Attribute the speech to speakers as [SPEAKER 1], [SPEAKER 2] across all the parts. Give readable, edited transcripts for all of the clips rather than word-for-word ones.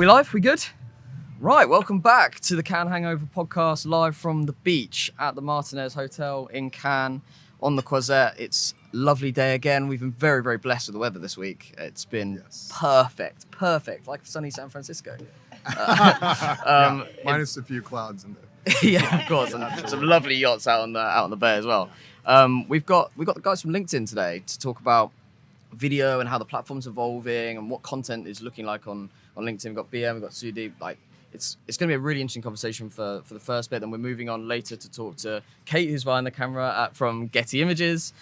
[SPEAKER 1] We live? We good? Right, welcome back to the Cannes Hangover podcast, live from the beach at the Martinez Hotel in Cannes on the Croisette. It's a lovely day again. We've been very, very blessed with the weather this week. It's been perfect, like sunny San Francisco.
[SPEAKER 2] Minus a few clouds in there.
[SPEAKER 1] Yeah, of course, and some lovely yachts out on the bay as well. We've got the guys from LinkedIn today to talk about video and how the platform's evolving and what content is looking like on LinkedIn. We've got BM, we've got Sudeep. It's going to be a really interesting conversation for the first bit. Then we're moving on later to talk to Kate, who's behind the camera from Getty Images,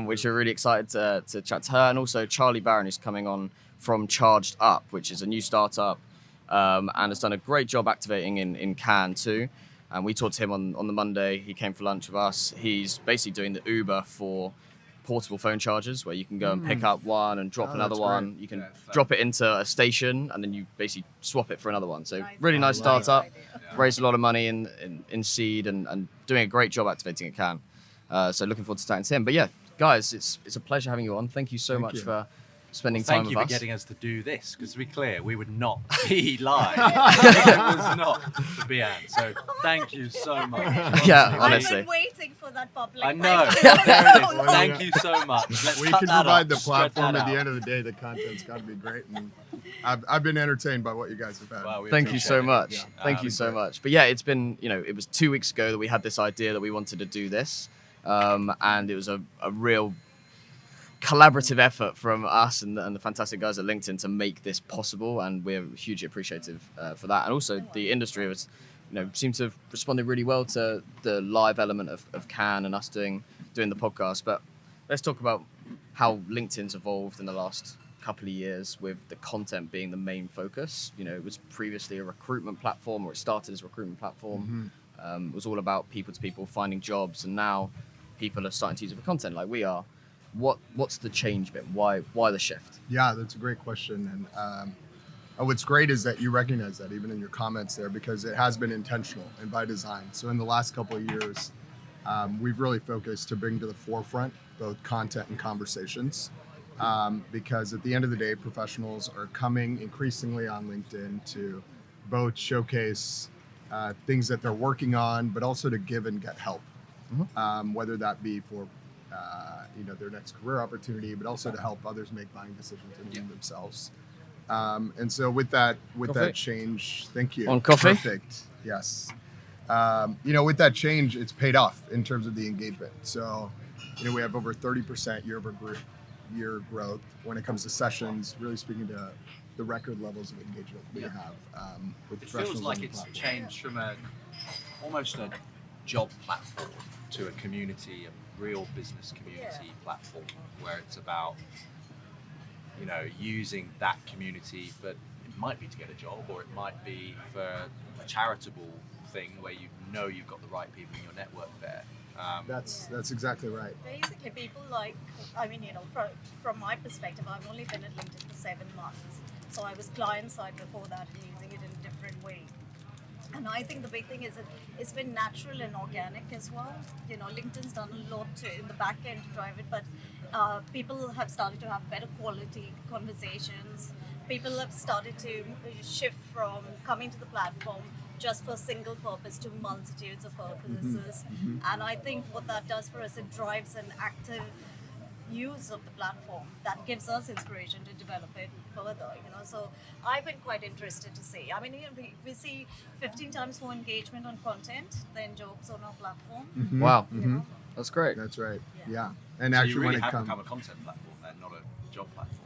[SPEAKER 1] which we're really excited to chat to her, and also Charlie Barron, who's coming on from Charged Up, which is a new startup and has done a great job activating in Cannes too. And we talked to him on the Monday. He came for lunch with us. He's basically doing the Uber for portable phone chargers, where you can go and pick up one and drop another one.
[SPEAKER 2] Great.
[SPEAKER 1] You can drop it into a station and then you basically swap it for another one. So really nice startup. Raised a lot of money in seed and doing a great job activating at Cannes. So looking forward to chatting to him. But yeah, guys, it's a pleasure having you on. Thank you so much for spending time with us.
[SPEAKER 3] Thank you for getting us to do this, because to be clear, we would not be live. It was not to be on. So thank you so much.
[SPEAKER 1] Yeah, honestly.
[SPEAKER 4] I've been waiting for that public.
[SPEAKER 3] I know.
[SPEAKER 4] There
[SPEAKER 3] There it is. Thank you so much. Let's
[SPEAKER 2] We
[SPEAKER 3] cut
[SPEAKER 2] can
[SPEAKER 3] that
[SPEAKER 2] provide
[SPEAKER 3] up,
[SPEAKER 2] the
[SPEAKER 3] spread
[SPEAKER 2] platform.
[SPEAKER 3] that
[SPEAKER 2] At the
[SPEAKER 3] out.
[SPEAKER 2] end of the day, the content's got to be great, and I've been entertained by what you guys have had.
[SPEAKER 3] Wow, we
[SPEAKER 1] Thank you so
[SPEAKER 3] appreciate it.
[SPEAKER 1] much.
[SPEAKER 2] Yeah.
[SPEAKER 1] Thank you so much. But yeah, it's been, it was 2 weeks ago that we had this idea that we wanted to do this. And it was a real collaborative effort from us and the fantastic guys at LinkedIn to make this possible. And we're hugely appreciative for that. And also the industry was, seemed to have responded really well to the live element of Cannes and us doing the podcast. But let's talk about how LinkedIn's evolved in the last couple of years, with the content being the main focus. It was previously a recruitment platform, or it started as a recruitment platform. It was all about people to people finding jobs, and now people are starting to use it for content like we are. What's the change bit? Why the shift?
[SPEAKER 2] Yeah, that's a great question. And what's great is that you recognize that even in your comments there, because it has been intentional and by design. So in the last couple of years, we've really focused to bring to the forefront both content and conversations. Because at the end of the day, professionals are coming increasingly on LinkedIn to both showcase things that they're working on, but also to give and get help, whether that be for their next career opportunity, but also to help others make buying decisions and themselves. And so with that change, thank you.
[SPEAKER 1] On coffee?
[SPEAKER 2] Perfect. Yes. With that change, it's paid off in terms of the engagement. So, we have over 30% year growth when it comes to sessions, really speaking to the record levels of engagement we have with
[SPEAKER 3] It
[SPEAKER 2] professionals.
[SPEAKER 3] feels like
[SPEAKER 2] on the
[SPEAKER 3] it's
[SPEAKER 2] platform.
[SPEAKER 3] changed from almost a job platform to a community, a real business community platform, where it's about using that community, but it might be to get a job, or it might be for a charitable thing where you've got the right people in your network there.
[SPEAKER 2] That's exactly right.
[SPEAKER 4] Basically, people from my perspective, I've only been at LinkedIn for 7 months. So I was client side before that and using it in a different way. And I think the big thing is that it's been natural and organic as well. LinkedIn's done a lot in the back end to drive it, but people have started to have better quality conversations. People have started to shift from coming to the platform just for single purpose to multitudes of purposes. And I think what that does for us, it drives an active use of the platform that gives us inspiration to develop it further. So I've been quite interested to see. We see 15 times more engagement on content than jobs on our platform.
[SPEAKER 1] Wow, that's great.
[SPEAKER 2] That's right.
[SPEAKER 4] Yeah.
[SPEAKER 2] Yeah. And
[SPEAKER 3] So
[SPEAKER 2] actually,
[SPEAKER 3] you really
[SPEAKER 2] when it
[SPEAKER 3] have
[SPEAKER 2] comes,
[SPEAKER 3] become a content platform and not a job platform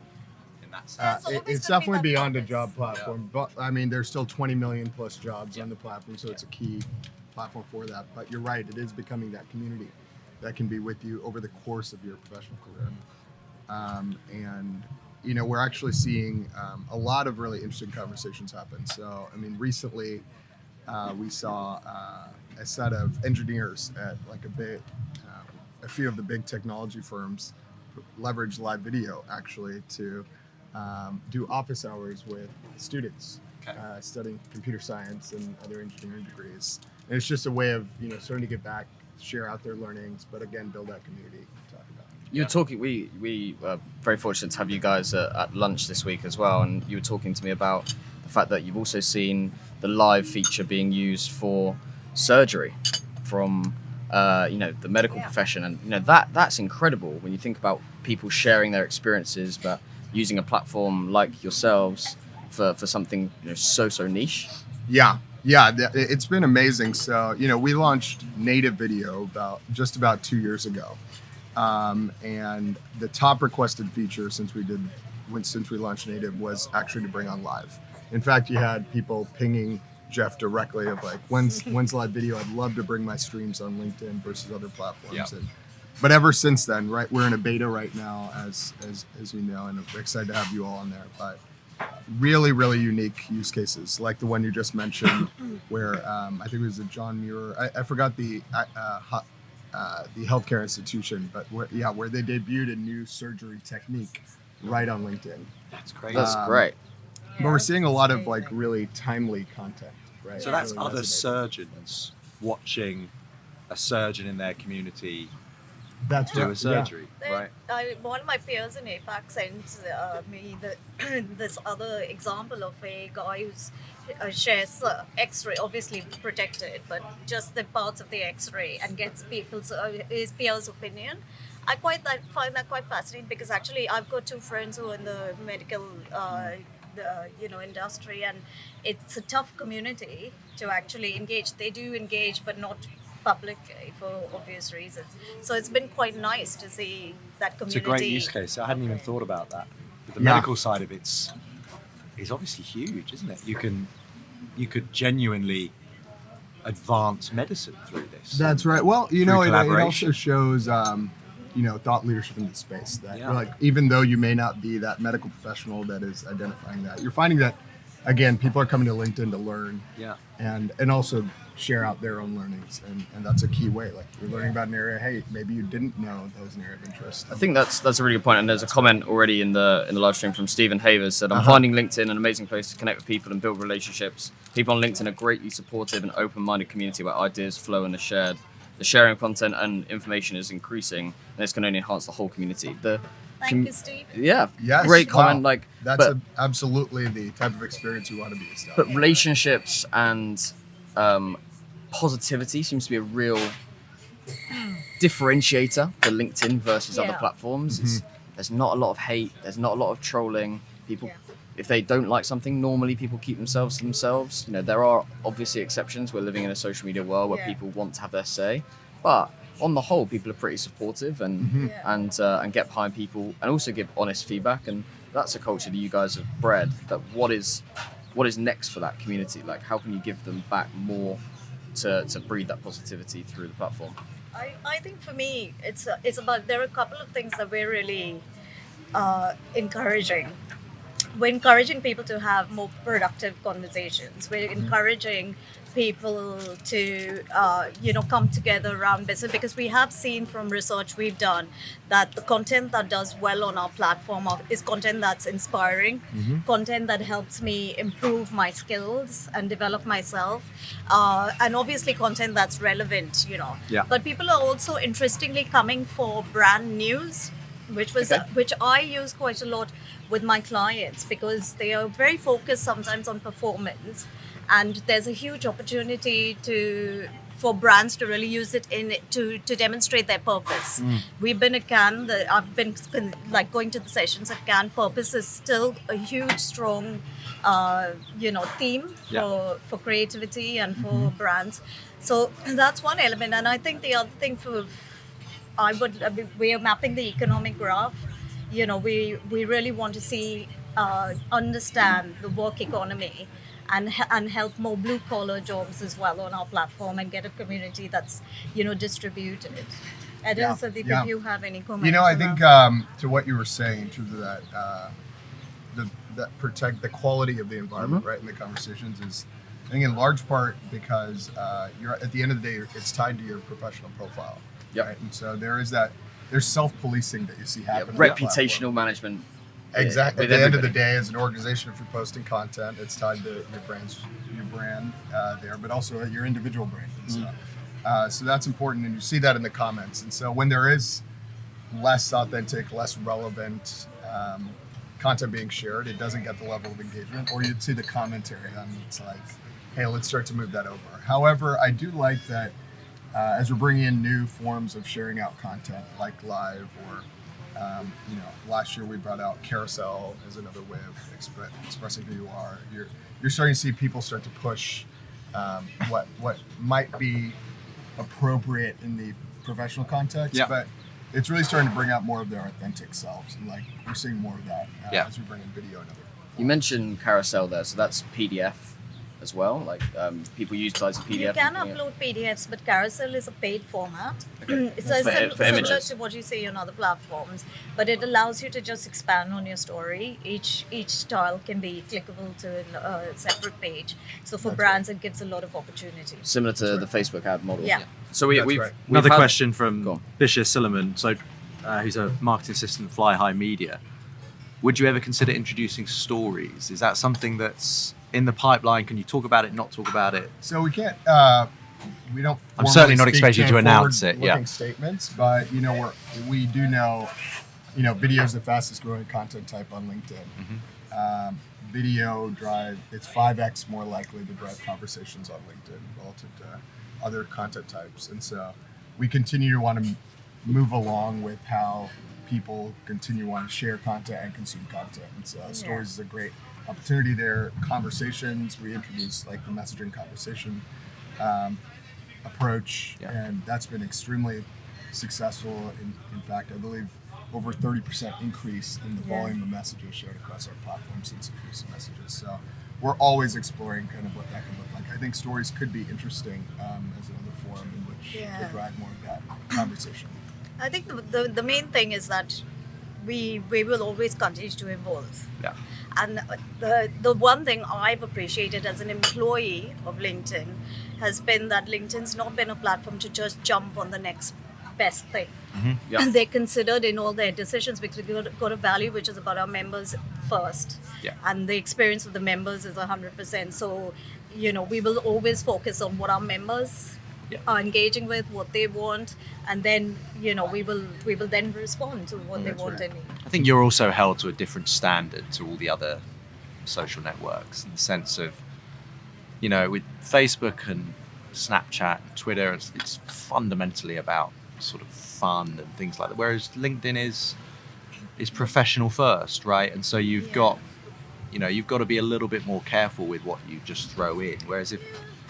[SPEAKER 3] in that sense.
[SPEAKER 4] It's always
[SPEAKER 2] it's
[SPEAKER 4] gonna be
[SPEAKER 2] definitely
[SPEAKER 4] that
[SPEAKER 2] beyond a
[SPEAKER 4] purpose.
[SPEAKER 2] job platform. But there's still 20 million plus jobs on the platform, so it's a key platform for that. But you're right, it is becoming that community that can be with you over the course of your professional career. We're actually seeing a lot of really interesting conversations happen. So, recently we saw a set of engineers at a few of the big technology firms leverage live video actually to do office hours with students studying computer science and other engineering degrees. And it's just a way of starting to get back, share out their learnings, but again build that community. Talk about.
[SPEAKER 1] You were talking. We were very fortunate to have you guys at lunch this week as well, and you were talking to me about the the fact that you've also seen the live feature being used for surgery from the medical profession, and that's incredible when you think about people sharing their experiences, but using a platform like yourselves for something so niche.
[SPEAKER 2] Yeah, it's been amazing. So, we launched native video about 2 years ago. And the top requested feature since we launched native was actually to bring on live. In fact, you had people pinging Jeff directly of like, when's live video? I'd love to bring my streams on LinkedIn versus other platforms.
[SPEAKER 3] Yeah.
[SPEAKER 2] But ever since then, right, we're in a beta right now, as you know, and I'm excited to have you all on there. But really, really unique use cases like the one you just mentioned, where I think it was a John Muir. I forgot the healthcare institution, but where they debuted a new surgery technique right on LinkedIn.
[SPEAKER 3] That's great.
[SPEAKER 1] That's great.
[SPEAKER 2] But we're seeing a lot of like really timely content, right?
[SPEAKER 3] So that's
[SPEAKER 2] really
[SPEAKER 3] other
[SPEAKER 2] resonating.
[SPEAKER 3] surgeons watching a surgeon in their community
[SPEAKER 2] That's
[SPEAKER 3] do
[SPEAKER 2] right.
[SPEAKER 3] a surgery, right?
[SPEAKER 4] One of my peers in APAC sent me this other example of a guy who's shares X-ray, obviously protected, but just the parts of the X-ray, and gets his peers' opinion. I find that quite fascinating, because actually I've got two friends who are in the medical industry, and it's a tough community to actually engage. They do engage, but not publicly for obvious reasons. So it's been quite nice to see that community.
[SPEAKER 3] It's a great use case. I hadn't even thought about that. But the
[SPEAKER 2] Yeah.
[SPEAKER 3] medical side of it's obviously huge, isn't it? You could genuinely advance medicine through this.
[SPEAKER 2] That's right. Well, it also
[SPEAKER 3] collaboration.
[SPEAKER 2] shows thought leadership in the space. That
[SPEAKER 3] Yeah.
[SPEAKER 2] like, even though you may not be that medical professional that is identifying that, you're finding that again, people are coming to LinkedIn to learn.
[SPEAKER 3] Yeah.
[SPEAKER 2] And also share out their own learnings, and that's a key way. Like, you're learning about an area, hey, maybe you didn't know that was an area of interest.
[SPEAKER 1] I think that's a really good point. And there's a comment already in the live stream from Stephen Havers said, "I'm finding LinkedIn an amazing place to connect with people and build relationships. People on LinkedIn are greatly supportive and open-minded community where ideas flow and are shared. The sharing of content and information is increasing, and this can only enhance the whole community."
[SPEAKER 4] Thank you, Steve.
[SPEAKER 1] Yeah,
[SPEAKER 2] Yes,
[SPEAKER 1] great
[SPEAKER 2] wow.
[SPEAKER 1] comment.
[SPEAKER 2] That's absolutely the type of experience you want to be established.
[SPEAKER 1] But relationships and positivity seems to be a real differentiator for LinkedIn versus other platforms. There's not a lot of hate. There's not a lot of trolling. People, if they don't like something, normally people keep themselves to themselves. There are obviously exceptions. We're living in a social media world where people want to have their say, but on the whole, people are pretty supportive and get behind people and also give honest feedback. And that's a culture that you guys have bred. But what is next for that community? Like, how can you give them back more to breed that positivity through the platform?
[SPEAKER 4] I think for me, it's about, there are a couple of things that we're really encouraging. We're encouraging people to have more productive conversations. We're encouraging people to come together around business, because we have seen from research we've done that the content that does well on our platform is content that's inspiring, content that helps me improve my skills and develop myself, and obviously content that's relevant. But people are also interestingly coming for brand news, which I use quite a lot with my clients, because they are very focused sometimes on performance, and there's a huge opportunity for brands to really use it to demonstrate their purpose. We've been at Cannes. I've been going to the sessions at Cannes. Purpose is still a huge, strong, theme for creativity and for brands. So that's one element, and I think the other thing we are mapping the economic graph. We really want to see, understand the work economy, and help more blue collar jobs as well on our platform, and get a community that's distributed. I don't know if you have any comments.
[SPEAKER 2] I think to what you were saying in terms of that, that protect the quality of the environment, right, in the conversations is, I think, in large part because you're at the end of the day, it's tied to your professional profile.
[SPEAKER 1] Yep.
[SPEAKER 2] Right? And so there's self-policing that you see happen.
[SPEAKER 1] Reputational management.
[SPEAKER 2] Exactly. At
[SPEAKER 1] with
[SPEAKER 2] the end of the
[SPEAKER 1] everybody.
[SPEAKER 2] day, as an organization, if you're posting content, it's tied to your brand there, but also your individual brand. And so that's important, and you see that in the comments. And so when there is less authentic, less relevant content being shared, it doesn't get the level of engagement, or you'd see the commentary on it's like, hey, let's start to move that over. However, I do like that as we're bringing in new forms of sharing out content like live or last year we brought out carousel as another way of expressing who you are. You're starting to see people start to push what might be appropriate in the professional context, but it's really starting to bring out more of their authentic selves, and like we're seeing more of that as we bring in video and other.
[SPEAKER 1] You mentioned carousel there, so that's PDF as well. Like people utilize a PDF.
[SPEAKER 4] You can upload PDFs, but carousel is a paid format.
[SPEAKER 1] Okay.
[SPEAKER 4] It's
[SPEAKER 1] For
[SPEAKER 4] similar
[SPEAKER 1] images.
[SPEAKER 4] to what you see on other platforms, but it allows you to just expand on your story. Each style can be clickable to a separate page. So for brands, it gives a lot of opportunity.
[SPEAKER 1] Similar to the Facebook ad model.
[SPEAKER 4] Yeah.
[SPEAKER 1] So we've
[SPEAKER 5] Another
[SPEAKER 1] had-
[SPEAKER 5] question
[SPEAKER 1] Go
[SPEAKER 5] from
[SPEAKER 1] on.
[SPEAKER 5] Bishop Silliman. So, who's a marketing assistant at Fly High Media. Would you ever consider introducing stories? Is that something that's in the pipeline? Can you talk about it? Not talk about it?
[SPEAKER 2] So we can't. We don't.
[SPEAKER 5] I'm certainly not
[SPEAKER 2] formally speak
[SPEAKER 5] expecting you to announce it,
[SPEAKER 2] forward-looking statements, but we do know. Video is the fastest growing content type on LinkedIn. Video drive. It's 5x more likely to drive conversations on LinkedIn relative to other content types, and so we continue to want to move along with how people continue to want to share content and consume content. And so stories is a great opportunity there. Conversations, we introduced like the messaging conversation approach, and that's been extremely successful. In fact, I believe over 30% increase in the volume of messages shared across our platform since increasing messages. So we're always exploring kind of what that could look like. I think stories could be interesting as another forum in which to drive more of that conversation.
[SPEAKER 4] I think the main thing is that we will always continue to evolve.
[SPEAKER 1] Yeah.
[SPEAKER 4] And the one thing I've appreciated as an employee of LinkedIn has been that LinkedIn's not been a platform to just jump on the next best thing.
[SPEAKER 1] Yeah.
[SPEAKER 4] They're considered in all their decisions because we've got a value which is about our members first.
[SPEAKER 1] Yeah.
[SPEAKER 4] And the experience of the members is 100%. So, we will always focus on what our members are engaging with, what they want, and then we will then respond to what they want and need.
[SPEAKER 5] I think you're also held to a different standard to all the other social networks in the sense of, with Facebook and Snapchat and Twitter, it's fundamentally about sort of fun and things like that. Whereas LinkedIn is professional first, right? And so you've got to be a little bit more careful with what you just throw in. Whereas if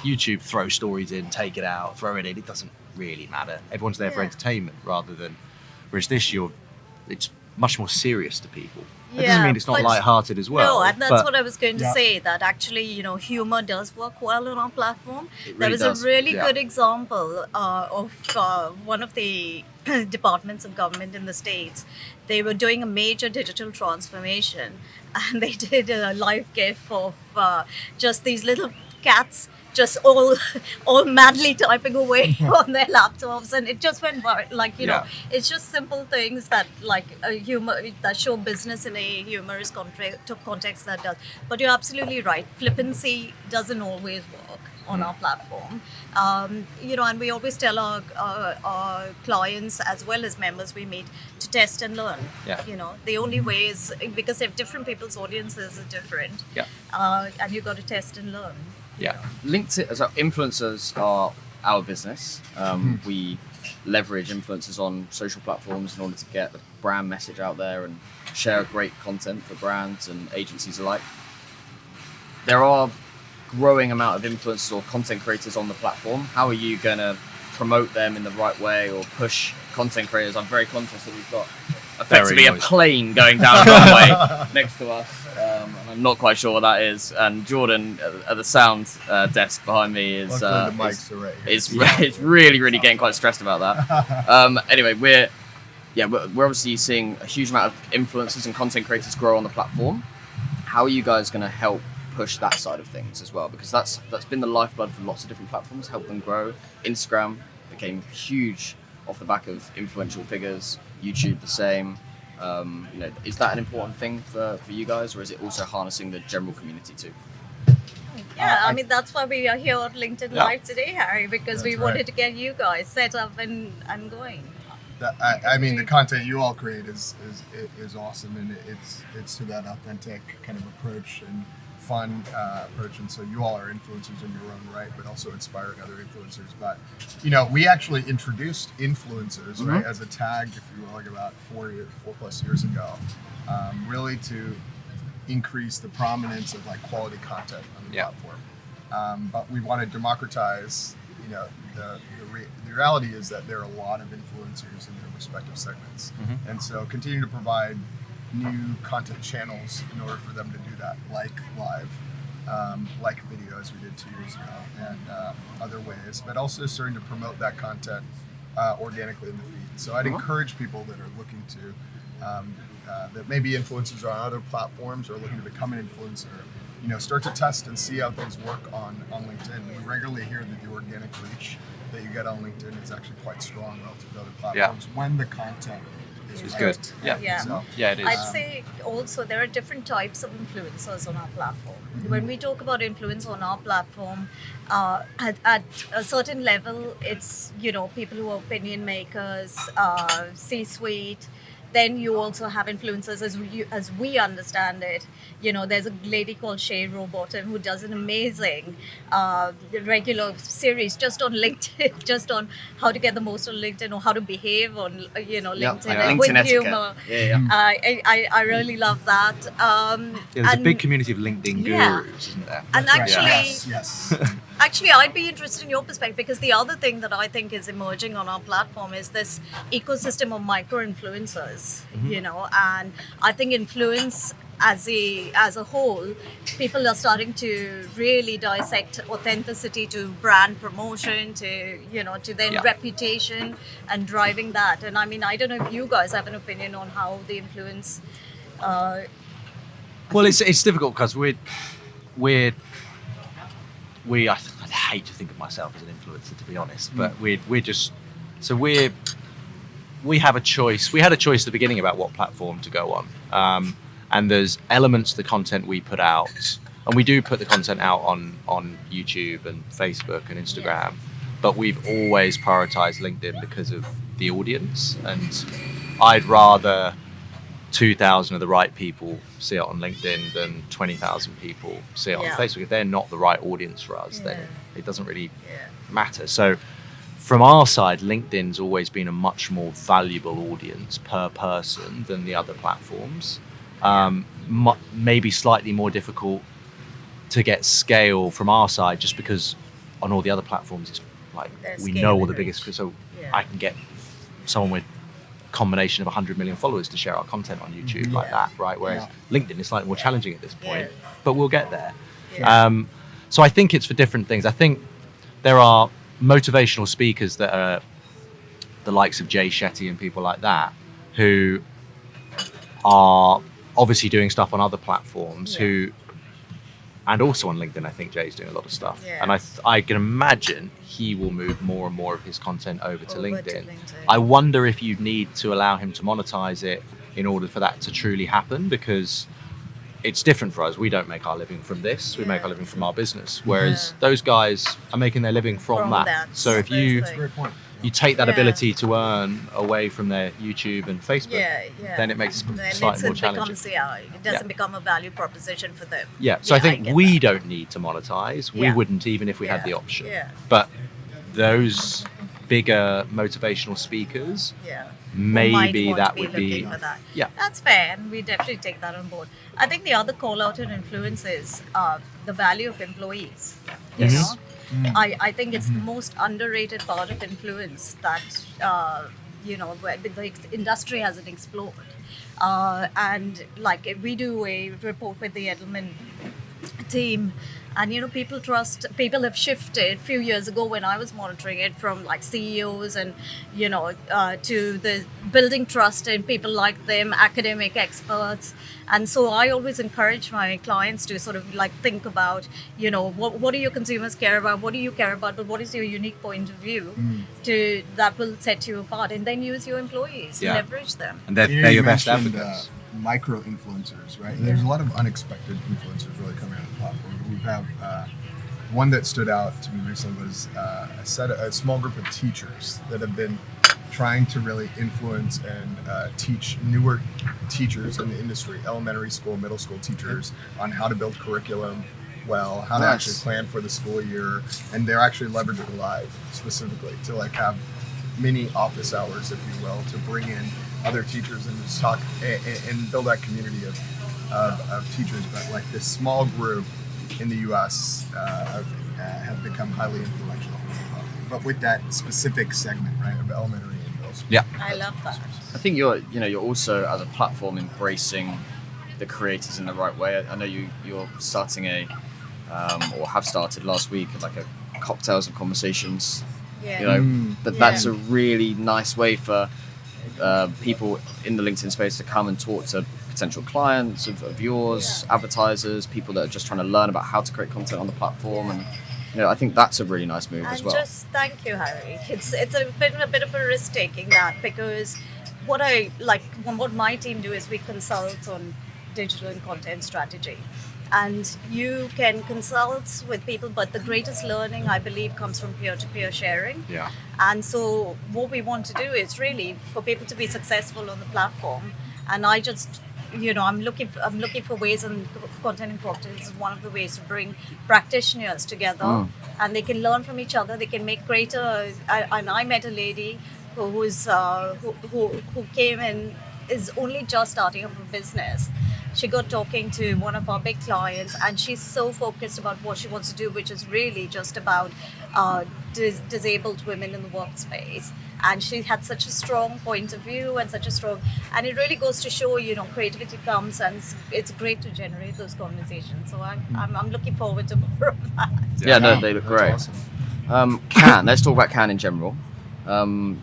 [SPEAKER 5] YouTube throw stories in, take it out, throw it in, it doesn't really matter. Everyone's there for entertainment rather than, whereas this it's much more serious to people. It doesn't mean it's not lighthearted as well.
[SPEAKER 4] No, and that's what I was going to say, that actually, humor does work well on our platform. There was a really good example of one of the departments of government in the States. They were doing a major digital transformation, and they did a live gif of just these little cats just all madly typing away on their laptops, and it just went viral. It's just simple things that humor that show business in a humorous context that does. But you're absolutely right, flippancy doesn't always work on our platform. And we always tell our clients as well as members we meet to test and learn. The only way is because if different people's audiences are different, and you've got to test and learn.
[SPEAKER 1] Yeah, LinkedIn, so influencers are our business. We leverage influencers on social platforms in order to get the brand message out there and share great content for brands and agencies alike. There are growing amount of influencers or content creators on the platform. How are you going to promote them in the right way or push content creators? I'm very conscious that we've got effectively a plane going down the runway next to us. And I'm not quite sure what that is. And Jordan at the sound desk behind me is
[SPEAKER 2] Luckily the mics are right here.
[SPEAKER 1] it's really getting quite stressed about that. Anyway, we're obviously seeing a huge amount of influencers and content creators grow on the platform. How are you guys going to help push that side of things as well? Because that's been the lifeblood for lots of different platforms, help them grow. Instagram became huge off the back of influential figures. YouTube the same. Is that an important thing for you guys, or is it also harnessing the general community too?
[SPEAKER 4] Yeah, that's why we are here at LinkedIn Live today, Harry, because we wanted to get you guys set up and going.
[SPEAKER 2] I mean, the content you all create is awesome, and it's to that authentic kind of approach and fun approach. And so you all are influencers in your own right, but also inspiring other influencers. But we actually introduced influencers, right, as a tag, if you will, like about 4+ years ago, really to increase the prominence of like quality content on the platform. But we want to democratize. The reality is that there are a lot of influencers in their respective segments, and so continue to provide new content channels in order for them to do that, like live, like video, as we did 2 years ago, and other ways, but also starting to promote that content organically in the feed. So I'd encourage people that are looking to, that maybe influencers on other platforms or looking to become an influencer, start to test and see how things work on LinkedIn. We regularly hear that the organic reach that you get on LinkedIn is actually quite strong relative to other platforms when the content is
[SPEAKER 5] It's
[SPEAKER 2] right.
[SPEAKER 5] good.
[SPEAKER 2] So,
[SPEAKER 5] Yeah, it is.
[SPEAKER 4] I'd say also there are different types of influencers on our platform. When we talk about influence on our platform, at a certain level, it's people who are opinion makers, C-suite. Then you also have influencers as we understand it. There's a lady called Shay Rowbottom who does an amazing regular series just on LinkedIn, just on how to get the most on LinkedIn or how to behave on LinkedIn
[SPEAKER 1] like
[SPEAKER 4] with
[SPEAKER 1] LinkedIn etiquette.
[SPEAKER 4] humor.
[SPEAKER 1] Yeah.
[SPEAKER 4] I really love that.
[SPEAKER 5] There's a
[SPEAKER 4] and-
[SPEAKER 5] big community of LinkedIn
[SPEAKER 4] Yeah.
[SPEAKER 5] gurus, isn't there?
[SPEAKER 4] And
[SPEAKER 2] right.
[SPEAKER 4] actually,
[SPEAKER 2] yes.
[SPEAKER 4] Actually, I'd be interested in your perspective, because the other thing that I think is emerging on our platform is this ecosystem of micro influencers. And I think influence as a whole, people are starting to really dissect authenticity to brand promotion, to then reputation and driving that. And I mean, I don't know if you guys have an opinion on how the influence.
[SPEAKER 5] Well, it's difficult because I hate to think of myself as an influencer, to be honest, but we have a choice. We had a choice at the beginning about what platform to go on, and there's elements of the content we put out, and we do put the content out on YouTube and Facebook and Instagram, but we've always prioritized LinkedIn because of the audience, and I'd rather 2,000 of the right people see it on LinkedIn than 20,000 people see it on Facebook. If they're not the right audience for us, then it doesn't really matter. So from our side, LinkedIn's always been a much more valuable audience per person than the other platforms. Maybe slightly more difficult to get scale from our side, just because on all the other platforms, it's like we know all the biggest, so I can get someone with combination of 100 million followers to share our content on YouTube like that, right? Whereas LinkedIn is slightly more challenging at this point, but we'll get there. So I think it's for different things. I think there are motivational speakers that are the likes of Jay Shetty and people like that, who are obviously doing stuff on other platforms, and also on LinkedIn. I think Jay's doing a lot of stuff, and I can imagine he will move more and more of his content over to LinkedIn. I wonder if you need to allow him to monetize it in order for that to truly happen, because it's different for us. We don't make our living from this. We make our living from our business, whereas those guys are making their living from that. So if you
[SPEAKER 2] That's a great point.
[SPEAKER 5] you take that ability to earn away from their YouTube and Facebook, then it makes it slightly more challenging.
[SPEAKER 4] It doesn't become a value proposition for them.
[SPEAKER 5] So I think
[SPEAKER 4] get
[SPEAKER 5] we
[SPEAKER 4] that.
[SPEAKER 5] don't need to monetize. We wouldn't, even if we had the option. But those bigger motivational speakers, maybe that would be
[SPEAKER 4] for that. That's fair, and we definitely take that on board. I think the other call out in influence is the value of employees. You know, I think it's the most underrated part of influence that where the industry hasn't explored. And like we do a report with the Edelman team, and people have shifted a few years ago when I was monitoring it, from like CEOs and to the building trust in people like them, academic experts. And so I always encourage my clients to sort of like think about what do your consumers care about, what do you care about, but what is your unique point of view that will set you apart, and then use your employees, leverage them.
[SPEAKER 5] And they're your best advocates.
[SPEAKER 2] Micro influencers, right? There's a lot of unexpected influencers really coming out of the platform. We have one that stood out to me recently was a small group of teachers that have been trying to really influence and teach newer teachers in the industry, elementary school, middle school teachers, on how to build curriculum well, how to actually plan for the school year, and they're actually leveraging live specifically to like have mini office hours, if you will, to bring in other teachers and just talk and build that community of teachers. But like this small group in the U.S. Have become highly influential, but with that specific segment, right, of elementary and middle school.
[SPEAKER 5] Yeah.
[SPEAKER 4] I love that.
[SPEAKER 1] I think you're also as a platform embracing the creators in the right way. I know you're starting or have started last week like a cocktails and conversations.
[SPEAKER 4] Yeah.
[SPEAKER 1] But that's a really nice way for people in the LinkedIn space to come and talk to potential clients of yours, advertisers, people that are just trying to learn about how to create content on the platform, and I think that's a really nice move as well.
[SPEAKER 4] And just thank you, Harry. It's a bit of a risk taking that, because what my team do is we consult on digital and content strategy. And you can consult with people, but the greatest learning, I believe, comes from peer-to-peer sharing.
[SPEAKER 5] Yeah.
[SPEAKER 4] And so what we want to do is really for people to be successful on the platform. And I just, I'm looking for ways, and content and cocktails is one of the ways to bring practitioners together, and they can learn from each other. They can make greater. And I met a lady who came in, is only just starting up a business. She got talking to one of our big clients, and she's so focused about what she wants to do, which is really just about disabled women in the workspace. And she had such a strong point of view and and it really goes to show, creativity comes, and it's great to generate those conversations. So I'm looking forward to more of that.
[SPEAKER 1] Yeah, no, they look great.
[SPEAKER 2] Awesome.
[SPEAKER 1] Cannes. Let's talk about Cannes in general.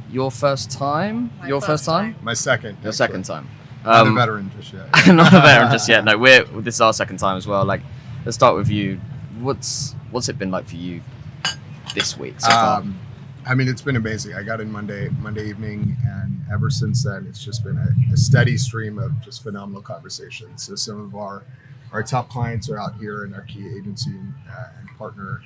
[SPEAKER 1] Your first time?
[SPEAKER 4] My first time.
[SPEAKER 2] My second.
[SPEAKER 1] Your second time.
[SPEAKER 2] Not a veteran just yet.
[SPEAKER 1] Not a veteran just yet. No, this is our second time as well. Like, let's start with you. What's it been like for you this week so far?
[SPEAKER 2] I mean, it's been amazing. I got in Monday evening, and ever since then, it's just been a steady stream of just phenomenal conversations. So some of our top clients are out here, and our key agency and partner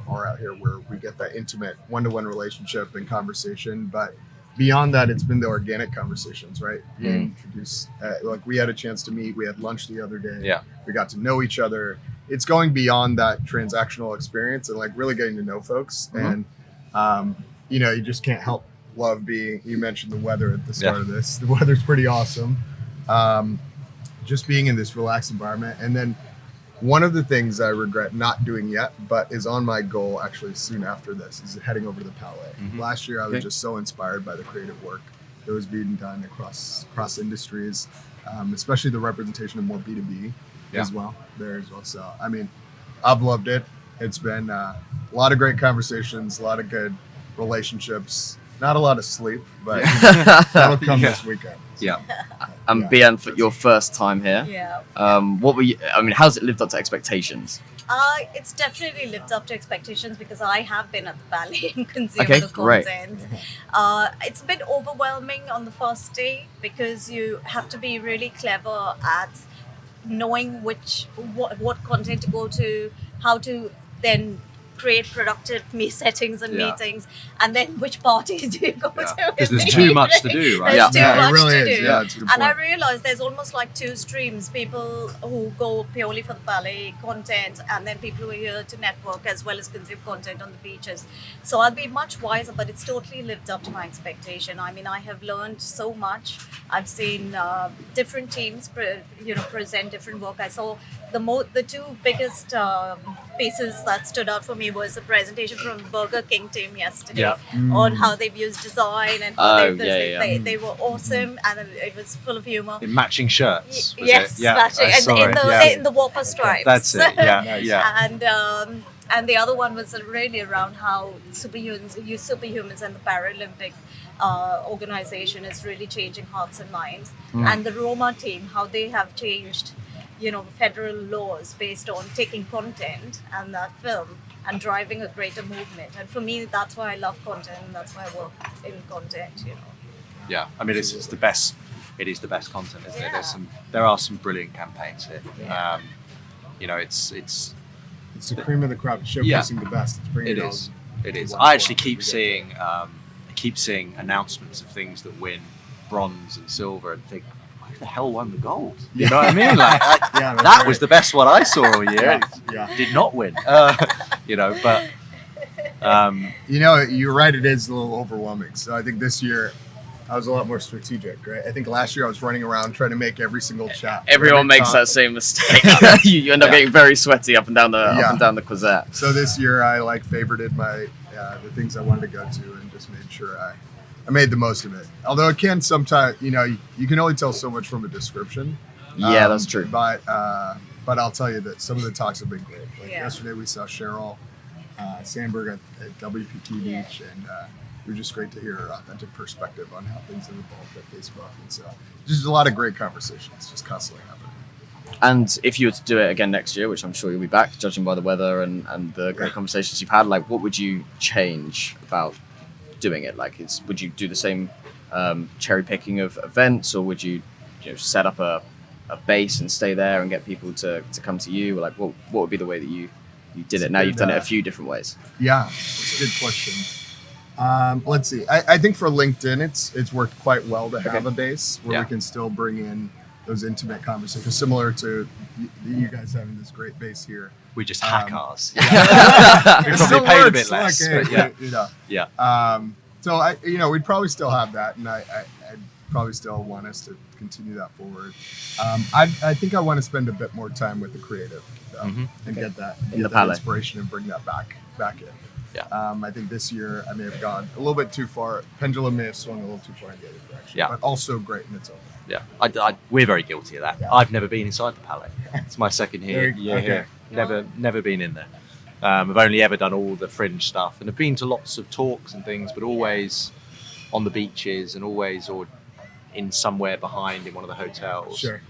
[SPEAKER 2] are out here, where we get that intimate one-to-one relationship and conversation. But beyond that, it's been the organic conversations, right? Being introduced, like we had a chance to meet. We had lunch the other day.
[SPEAKER 5] Yeah.
[SPEAKER 2] We got to know each other. It's going beyond that transactional experience and like really getting to know folks. And you just can't help love being. You mentioned the weather at the start of this. The weather's pretty awesome. Just being in this relaxed environment, and then one of the things I regret not doing yet, but is on my goal actually soon after this, is heading over to the Palais. Last year, I was just so inspired by the creative work that was being done across industries, especially the representation of more B2B as well there as well. So, I mean, I've loved it. It's been a lot of great conversations, a lot of good relationships, not a lot of sleep, but that'll come this weekend.
[SPEAKER 5] Yeah.
[SPEAKER 1] And Bian, for your first time here, what were you? I mean, how's it lived up to expectations?
[SPEAKER 4] It's definitely lived up to expectations, because I have been at the Valley and consumed the content. It's a bit overwhelming on the first day, because you have to be really clever at knowing what content to go to, how to then create productive settings and meetings, and then which parties do you go to?
[SPEAKER 5] Because there's too much to do, right?
[SPEAKER 4] There's too much
[SPEAKER 2] it really
[SPEAKER 4] to
[SPEAKER 2] is.
[SPEAKER 4] do.
[SPEAKER 2] Yeah, it's a good
[SPEAKER 4] And I
[SPEAKER 2] point.
[SPEAKER 4] realized there's almost like two streams: people who go purely for the ballet content, and then people who are here to network as well as consume content on the beaches. So I'll be much wiser, but it's totally lived up to my expectation. I mean, I have learned so much. I've seen different teams present different work. I saw the two biggest pieces that stood out for me was a presentation from the Burger King team yesterday on how they've used design and how they were awesome, and it was full of humor.
[SPEAKER 5] In matching shirts. was
[SPEAKER 4] Yes,
[SPEAKER 5] it? Yeah,
[SPEAKER 4] matching,
[SPEAKER 5] I
[SPEAKER 4] and
[SPEAKER 5] saw
[SPEAKER 4] in
[SPEAKER 5] it,
[SPEAKER 4] in the Whopper stripes.
[SPEAKER 5] That's it. Yeah, yeah.
[SPEAKER 4] And the other one was really around how superhumans and the Paralympic organization is really changing hearts and minds, and the Roma team, how they have changed federal laws based on taking content and that film and driving a greater movement. And for me, that's why I love content, and that's why I work in content.
[SPEAKER 5] Yeah, I mean, it's the best. It is the best content, isn't it? There are some brilliant campaigns here. It's
[SPEAKER 2] the cream of the crop, showcasing the best. It's bringing
[SPEAKER 5] it is. I actually keep seeing I keep seeing announcements of things that win bronze and silver, and think, who the hell won the gold? You know what I mean? Like
[SPEAKER 2] Yeah, that's
[SPEAKER 5] that
[SPEAKER 2] right.
[SPEAKER 5] was the best one I saw all year.
[SPEAKER 2] Yeah.
[SPEAKER 5] It did not win. You know, but
[SPEAKER 2] You know, you're right. It is a little overwhelming. So I think this year I was a lot more strategic, right? I think last year I was running around trying to make every single chat.
[SPEAKER 1] Everyone
[SPEAKER 2] every
[SPEAKER 1] makes
[SPEAKER 2] talk.
[SPEAKER 1] that same mistake. you end up getting very sweaty up and down the Quizette.
[SPEAKER 2] So this year I favorited my the things I wanted to go to and just made sure I made the most of it. Although it can sometimes, you can only tell so much from a description.
[SPEAKER 1] Yeah, that's true.
[SPEAKER 2] But I'll tell you that some of the talks have been great. Like
[SPEAKER 4] Yeah.
[SPEAKER 2] yesterday we saw Cheryl Sandberg at WPT
[SPEAKER 4] Yeah.
[SPEAKER 2] Beach, and it was just great to hear her authentic perspective on how things have evolved at Facebook. And so just a lot of great conversations just constantly happening.
[SPEAKER 1] And if you were to do it again next year, which I'm sure you'll be back, judging by the weather and the great conversations you've had, like, what would you change about doing it? Like, would you do the same cherry picking of events, or would you set up a base and stay there and get people to come to you? Like, what would be the way that you did it? Now you've done it a few different ways.
[SPEAKER 2] Yeah, it's a good question. Let's see. I think for LinkedIn, it's worked quite well to have a base where we can still bring in those intimate conversations, similar to you guys having this great base here.
[SPEAKER 5] we just hack ours.
[SPEAKER 2] It
[SPEAKER 5] We
[SPEAKER 2] still
[SPEAKER 5] probably paid a
[SPEAKER 2] works,
[SPEAKER 5] bit less.
[SPEAKER 2] like,
[SPEAKER 5] But
[SPEAKER 2] hey,
[SPEAKER 5] yeah.
[SPEAKER 2] So we'd probably still have that, and I'd probably still want us to continue that forward. I think I want to spend a bit more time with the creative though, and get that
[SPEAKER 1] Palais.
[SPEAKER 2] inspiration and bring that back in.
[SPEAKER 5] Yeah.
[SPEAKER 2] I think this year I may have gone a little bit too far. Pendulum may have swung a little too far in the other direction.
[SPEAKER 5] Yeah.
[SPEAKER 2] But also great in its own way.
[SPEAKER 5] Yeah, we're very guilty of that.
[SPEAKER 2] Yeah.
[SPEAKER 5] I've never been inside the Palais. It's my second year
[SPEAKER 2] Okay.
[SPEAKER 5] here. Never been in there. I've only ever done all the fringe stuff, and I've been to lots of talks and things, but always on the beaches and always or in somewhere behind in one of the hotels.
[SPEAKER 2] Sure.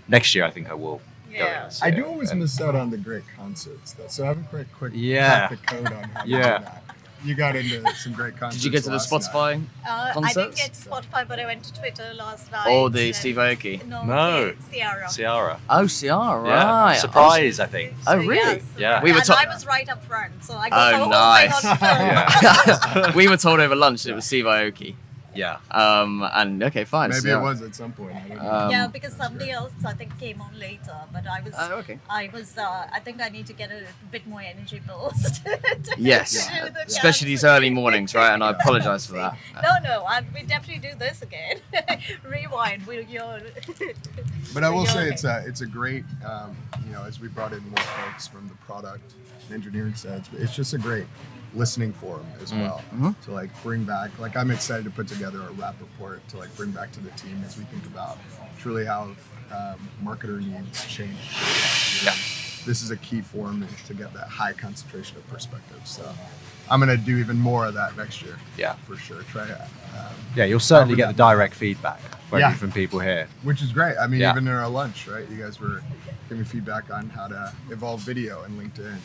[SPEAKER 5] Next year, I think I will. Go
[SPEAKER 4] Yeah.
[SPEAKER 5] in,
[SPEAKER 2] I do always miss out on the great concerts though, so I haven't quite cracked the code on how to do that. You got into some great concerts.
[SPEAKER 1] Did you get to the
[SPEAKER 2] last night.
[SPEAKER 1] Spotify?
[SPEAKER 4] I
[SPEAKER 1] Concerts?
[SPEAKER 4] didn't get Spotify, but I went to Twitter last night.
[SPEAKER 1] Or the
[SPEAKER 4] and-
[SPEAKER 1] Steve Aoki?
[SPEAKER 5] No.
[SPEAKER 4] Ciara.
[SPEAKER 5] Ciara.
[SPEAKER 1] Oh, Ciara,
[SPEAKER 5] Yeah.
[SPEAKER 1] right.
[SPEAKER 5] Surprise, I think.
[SPEAKER 1] Oh, really?
[SPEAKER 4] Yes.
[SPEAKER 5] Yeah.
[SPEAKER 1] We were
[SPEAKER 4] and
[SPEAKER 1] ta-
[SPEAKER 4] I was right up front, so I got
[SPEAKER 1] Oh,
[SPEAKER 4] the whole
[SPEAKER 1] nice.
[SPEAKER 4] thing on film.
[SPEAKER 1] We were told over lunch that it was Steve Aoki.
[SPEAKER 5] Yeah.
[SPEAKER 1] And okay, fine.
[SPEAKER 2] Maybe
[SPEAKER 1] so,
[SPEAKER 2] it was at some point. I don't know.
[SPEAKER 4] Yeah, because somebody else I think came on later, but I was.
[SPEAKER 1] Oh, okay.
[SPEAKER 4] I think I need to get a bit more energy boost.
[SPEAKER 1] Yes,
[SPEAKER 4] to do the
[SPEAKER 1] especially these
[SPEAKER 4] dance.
[SPEAKER 1] early mornings, right? And I apologise for that.
[SPEAKER 4] No, we definitely do this again. Rewind. You're.
[SPEAKER 2] But I will say
[SPEAKER 4] okay.
[SPEAKER 2] it's a great, as we brought in more folks from the product and engineering sides, it's just a great listening forum as well to like bring back. Like I'm excited to put together a rap report to like bring back to the team as we think about truly how marketer needs change.
[SPEAKER 5] Yeah.
[SPEAKER 2] This is a key forum to get that high concentration of perspective. So I'm gonna do even more of that next year.
[SPEAKER 5] Yeah.
[SPEAKER 2] For sure. Try it.
[SPEAKER 5] Yeah, you'll certainly get the direct feedback from people here.
[SPEAKER 2] Which is great. I mean,
[SPEAKER 5] Yeah.
[SPEAKER 2] even in our lunch, right? You guys were giving me feedback on how to evolve video in LinkedIn.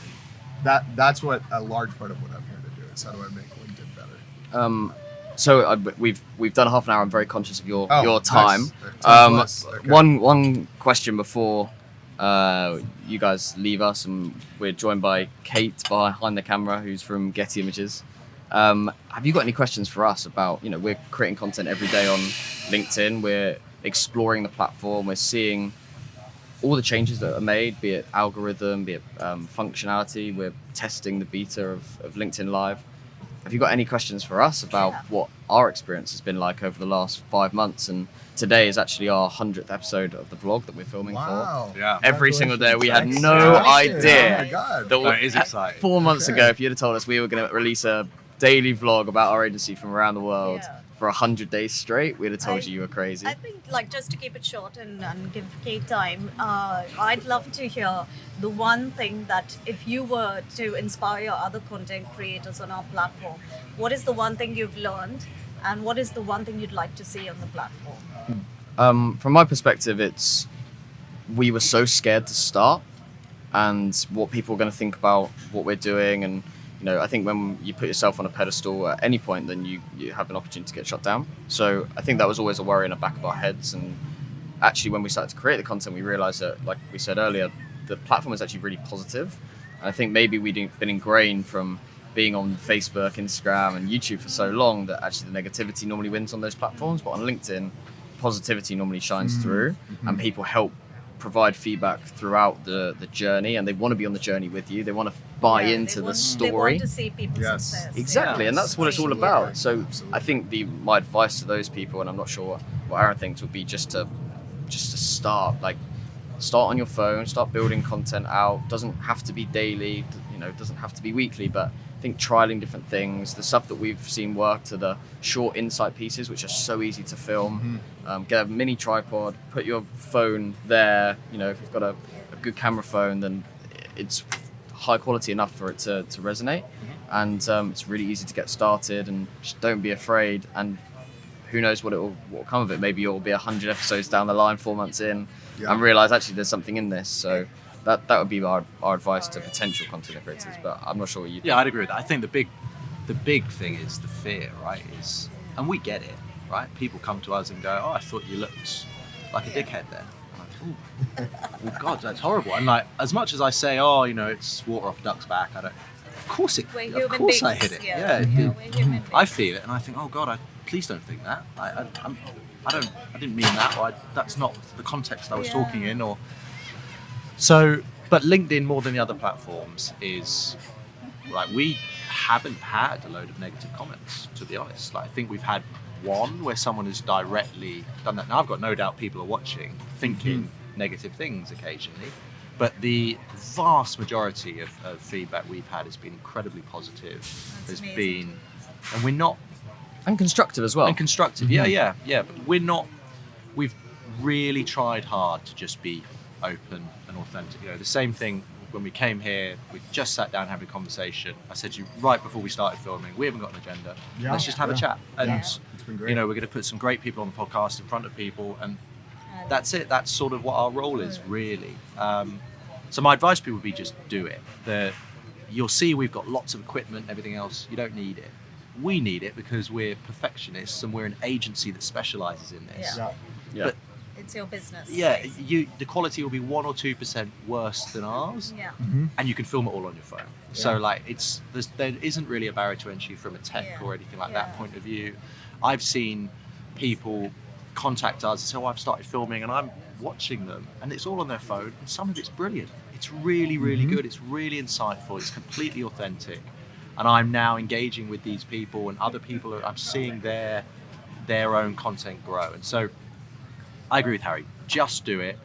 [SPEAKER 2] That's what a large part of what I'm here to do is how do I make LinkedIn better.
[SPEAKER 1] So we've done half an hour. I'm very conscious of your
[SPEAKER 2] Nice.
[SPEAKER 1] time.
[SPEAKER 2] 10 plus. Okay.
[SPEAKER 1] One question before you guys leave us, and we're joined by Kate behind the camera, who's from Getty Images. Have you got any questions for us about, we're creating content every day on LinkedIn. We're exploring the platform. We're seeing all the changes that are made, be it algorithm, be it functionality. We're testing the beta of LinkedIn Live. Have you got any questions for us about what our experience has been like over the last 5 months? And today is actually our 100th episode of the vlog that we're filming
[SPEAKER 2] Wow.
[SPEAKER 5] Yeah.
[SPEAKER 1] Every single day. We had
[SPEAKER 2] Congratulations.
[SPEAKER 1] no
[SPEAKER 2] Congratulations.
[SPEAKER 1] idea
[SPEAKER 2] Oh my God.
[SPEAKER 1] that
[SPEAKER 5] No, it is exciting.
[SPEAKER 1] 4 months
[SPEAKER 2] Okay.
[SPEAKER 1] ago, if you'd have told us we were going to release a daily vlog about our agency from around the world
[SPEAKER 4] Yeah.
[SPEAKER 1] for 100 days straight, we'd have told you were crazy.
[SPEAKER 4] I think, just to keep it short and give Kate time, I'd love to hear the one thing that if you were to inspire other content creators on our platform, what is the one thing you've learned, and what is the one thing you'd like to see on the platform?
[SPEAKER 1] From my perspective, we were so scared to start and what people are going to think about what we're doing. And I think when you put yourself on a pedestal at any point, then you have an opportunity to get shut down. So I think that was always a worry in the back of our heads. And actually, when we started to create the content, we realized that, like we said earlier, the platform is actually really positive. And I think maybe we'd been ingrained from being on Facebook, Instagram, and YouTube for so long that actually the negativity normally wins on those platforms. But on LinkedIn, positivity normally shines through, and people help provide feedback throughout the journey, and they want to be on the journey with you. They want to buy into the story.
[SPEAKER 4] They want to see people's success.
[SPEAKER 1] Exactly, and that's what it's all about. So
[SPEAKER 2] Absolutely.
[SPEAKER 1] I think my advice to those people, and I'm not sure what Aaron thinks, would be just to start on your phone, start building content out. Doesn't have to be daily, doesn't have to be weekly, but I think trialing different things, the stuff that we've seen work, to the short insight pieces, which are so easy to film. Get a mini tripod, put your phone there. If you've got a good camera phone, then it's high quality enough for it to resonate. And it's really easy to get started, and just don't be afraid. And who knows what will come of it. Maybe you'll be 100 episodes down the line, 4 months in, and realize actually there's something in this. So that would be our advice to potential content creators. But I'm not sure what you think.
[SPEAKER 5] Yeah, I'd agree with that. I think the big thing is the fear, right? And we get it, right? People come to us and go, "Oh, I thought you looked like a dickhead then." I'm like, oh God, that's horrible. And like, as much as I say, "Oh, it's water off a duck's back," I don't. Of course I hit it.
[SPEAKER 4] Yeah, we're human beings.
[SPEAKER 5] I feel it, and I think, "Oh God, please don't think that. I didn't mean that. Or that's not the context I was talking in." Or so, but LinkedIn, more than the other platforms, is like, we haven't had a load of negative comments, to be honest. Like, I think we've had one where someone has directly done that. Now, I've got no doubt people are watching, thinking negative things occasionally, but the vast majority of feedback we've had has been incredibly positive.
[SPEAKER 4] That's
[SPEAKER 5] Has
[SPEAKER 4] amazing.
[SPEAKER 5] been, and we're not.
[SPEAKER 1] And constructive as well.
[SPEAKER 5] And constructive, yeah. But we're not. We've really tried hard to just be open and authentic. The same thing when we came here. We just sat down having a conversation. I said to you right before we started filming, we haven't got an agenda. Let's just have a chat. And
[SPEAKER 2] It's been great.
[SPEAKER 5] we're going to put some great people on the podcast in front of people, and that's it. That's sort of what our role is, really. So my advice to people would be just do it. You'll see we've got lots of equipment, everything else. You don't need it. We need it because we're perfectionists and we're an agency that specialises in this.
[SPEAKER 1] Yeah.
[SPEAKER 5] But
[SPEAKER 4] It's your business.
[SPEAKER 5] yeah,
[SPEAKER 4] basically.
[SPEAKER 5] the quality will be 1 or 2% worse than ours,
[SPEAKER 4] Yeah.
[SPEAKER 5] and you can film it all on your phone. So like, there isn't really a barrier to entry from a tech or anything like that point of view. I've seen people contact us and say, "Oh, I've started filming," and I'm watching them, and it's all on their phone, and some of it's brilliant. It's really, really good. It's really insightful. It's completely authentic, and I'm now engaging with these people, and other people I'm seeing their own content grow. And so I agree with Harry. Just do it.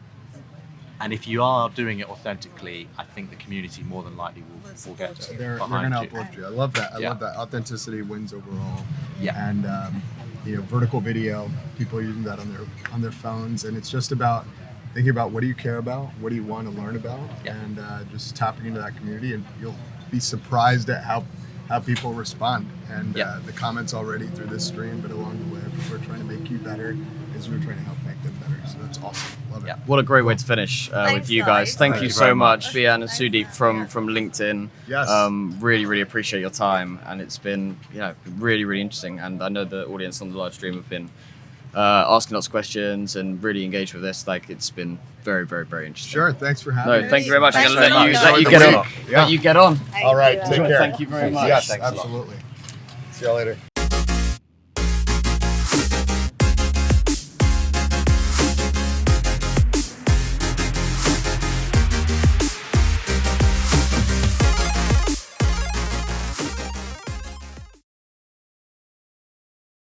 [SPEAKER 5] And if you are doing it authentically, I think the community more than likely will get
[SPEAKER 4] support you.
[SPEAKER 2] They're
[SPEAKER 5] behind
[SPEAKER 2] going to
[SPEAKER 5] you.
[SPEAKER 2] uplift you. I love that. I
[SPEAKER 5] Yeah.
[SPEAKER 2] love that. Authenticity wins overall.
[SPEAKER 5] Yeah.
[SPEAKER 2] And vertical video, people are using that on their phones, and it's just about thinking about what do you care about, what do you want to learn about, and just tapping into that community, and you'll be surprised at how people respond. And the comments already through this stream, but along the way, people are trying to make you better as you're trying to help make them better. So that's awesome. Love it.
[SPEAKER 5] Yeah.
[SPEAKER 1] What a great way to finish with
[SPEAKER 4] Thanks,
[SPEAKER 1] you guys.
[SPEAKER 4] guys.
[SPEAKER 1] Thank
[SPEAKER 2] Thank
[SPEAKER 1] you
[SPEAKER 2] you
[SPEAKER 1] so
[SPEAKER 5] very
[SPEAKER 1] much,
[SPEAKER 5] much.
[SPEAKER 1] Bian and
[SPEAKER 4] Thanks,
[SPEAKER 1] Sudeep
[SPEAKER 4] man.
[SPEAKER 1] from LinkedIn.
[SPEAKER 2] Yes.
[SPEAKER 1] Really, really appreciate your time, and it's been really, really interesting. And I know the audience on the live stream have been asking lots of questions and really engaged with this. Like, it's been very, very, very interesting.
[SPEAKER 2] Sure. Thanks for having
[SPEAKER 1] No,
[SPEAKER 2] me.
[SPEAKER 1] thank you very much. I'm
[SPEAKER 4] Thanks
[SPEAKER 1] going to
[SPEAKER 4] so
[SPEAKER 1] let
[SPEAKER 4] much.
[SPEAKER 1] you
[SPEAKER 2] Enjoy
[SPEAKER 1] get
[SPEAKER 2] the
[SPEAKER 1] on.
[SPEAKER 2] week. Yeah.
[SPEAKER 1] Let you get on.
[SPEAKER 2] All right.
[SPEAKER 4] Thank
[SPEAKER 2] Take
[SPEAKER 4] you.
[SPEAKER 2] care.
[SPEAKER 1] Thank you very much.
[SPEAKER 2] Yes,
[SPEAKER 5] Thanks a lot.
[SPEAKER 2] absolutely. See y'all later.